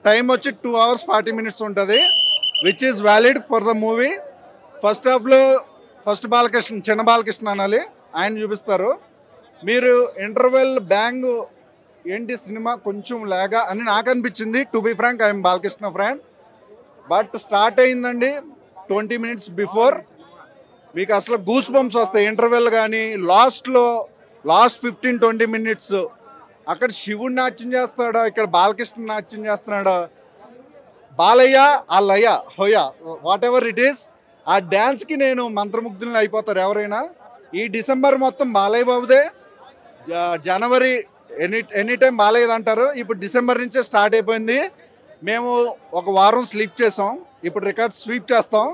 Time వచ్చి 2 hours 40 minutes ఉంటుంది, which is valid for the movie. First హాఫ్లో బాలకృష్ణ, చిన్న బాలకృష్ణ అనాలి, ఆయన చూపిస్తారు. మీరు ఇంటర్వెల్ బ్యాంగ్ ఏంటి సినిమా కొంచెం లాగా అని నాకు అనిపించింది. To be frank, I'm Balakrishna fan. But start అయిందండి 20 minutes బిఫోర్, మీకు అసలు గూస్ బంప్స్ వస్తాయి. ఇంటర్వెల్ కానీ లాస్ట్ 15-20 minutes అక్కడ శివుడు నాట్యం చేస్తాడా, ఇక్కడ బాలకృష్ణ నాట్యం చేస్తున్నాడా, బాలయ్య ఆ లయ హోయ వాట్ ఎవర్ ఇట్ ఈస్, ఆ డ్యాన్స్కి నేను మంత్రముగ్ధులను అయిపోతారు ఎవరైనా. ఈ డిసెంబర్ మొత్తం బాలయ్య బాబుదే. జనవరి ఎనీ టైం బాలయ్యది అంటారు. ఇప్పుడు డిసెంబర్ నుంచే స్టార్ట్ అయిపోయింది. మేము ఒక వారం స్లీప్ చేసాం, ఇప్పుడు రికార్డ్ స్వీప్ చేస్తాం.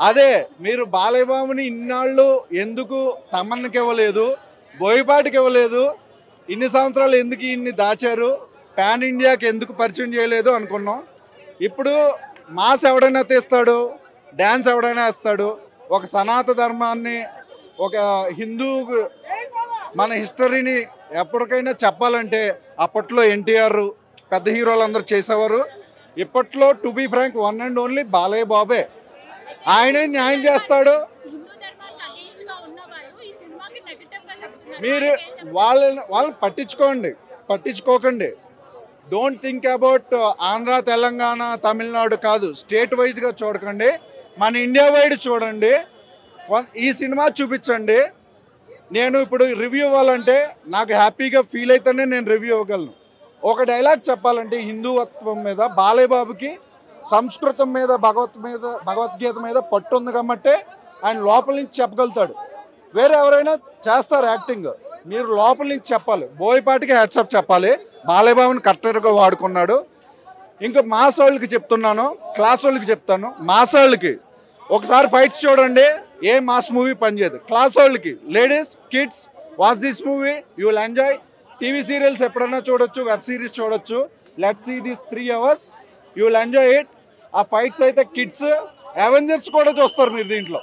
అదే మీరు బాలయ్య బాబుని ఇన్నాళ్ళు ఎందుకు తమన్నకి ఇవ్వలేదు, బోయపాటికి ఇవ్వలేదు, ఇన్ని సంవత్సరాలు ఎందుకు ఇన్ని దాచారు, పాన్ ఇండియాకి ఎందుకు పరిచయం చేయలేదు అనుకున్నాం. ఇప్పుడు మాస్ ఎవడైనా తీస్తాడు, డ్యాన్స్ ఎవడైనా వేస్తాడు. ఒక సనాతన ధర్మాన్ని, ఒక హిందూ మన హిస్టరీని ఎప్పటికైనా చెప్పాలంటే అప్పట్లో ఎన్టీఆర్ పెద్ద హీరోలు అందరూ చేసేవారు. ఇప్పట్లో to be frank one and only Balayya బాబే, ఆయనే న్యాయం చేస్తాడు. మీరు వాళ్ళని పట్టించుకోకండి. Don't think about Andhra, Telangana, Tamil Nadu కాదు, స్టేట్ వైజ్గా చూడకండి, మన ఇండియా వైడ్ చూడండి. ఈ సినిమా చూపించండి. నేను ఇప్పుడు రివ్యూ ఇవ్వాలంటే నాకు హ్యాపీగా ఫీల్ అయితేనే నేను రివ్యూ ఇవ్వగలను. ఒక డైలాగ్ చెప్పాలంటే హిందూత్వం మీద, బాలయ్య బాబుకి సంస్కృతం మీద, భగవద్గీత మీద పట్టు ఉంది కాబట్టి ఆయన లోపల నుంచి చెప్పగలుగుతాడు. వేరే ఎవరైనా చేస్తారు యాక్టింగ్, మీరు లోపల నుంచి చెప్పాలి. బోయపాటికి హ్యాట్సాప్ చెప్పాలి, బాలయ్య బాబుని కరెక్ట్గా వాడుకున్నాడు. ఇంకా మాస్ వాళ్ళకి చెప్తున్నాను, క్లాస్ వాళ్ళకి చెప్తాను. మాస్ వాళ్ళకి ఒకసారి ఫైట్స్ చూడండి, ఏ మాస్ మూవీ పనిచేయదు. క్లాస్ వాళ్ళకి, ladies, kids, watch this movie, you will enjoy. TV serials ఎప్పుడైనా చూడొచ్చు, వెబ్ సిరీస్ చూడొచ్చు. Let's see this 3 hours, you will enjoy it. ఆ ఫైట్స్ అయితే కిడ్స్, అవెంజర్స్ కూడా చూస్తారు మీరు దీంట్లో.